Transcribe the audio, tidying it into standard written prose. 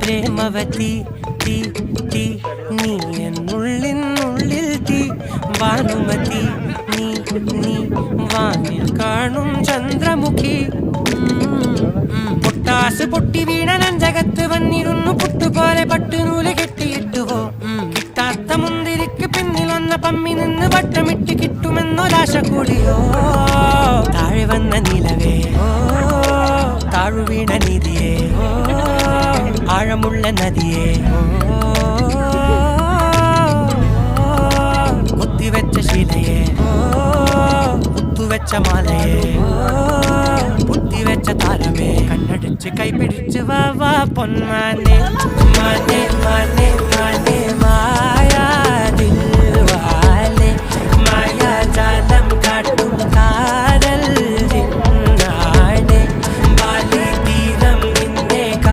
പ്രേമവതി തീ തീ നീ എന്നുള്ളിനുള്ളിൽ തീ ഭാനുമതി നീ നീ വാനിൽ കാണും ചന്ദ്രമുഖി പൊട്ടാസ് പൊട്ടി വീണ നഞ്ചകത്ത് വന്നിരുന്നു പുട്ടുപോലെ പട്ടുനൂല് കെട്ടിയിട്ടുവോ കിട്ടാത്ത മുന്തിരിക്ക് പിന്നിലൊന്ന പമ്മി നിന്ന് വട്ടമിട്ട് കിട്ടുമെന്നൊരാശ കൂടിയോ താഴെ വന്ന നിലവേ താഴു വീണ നിധിയേ ആഴമുള്ള നദിയേ കുത്തിവെച്ച ശിലയെ കുത്തുവെച്ച മാലയെ കുത്തിവെച്ച താരമേ കണ്ണടിച്ച് കൈപിടിച്ച് വാ വാ പൊന്മാനെ മാനെ മാനെ മാനെ മായ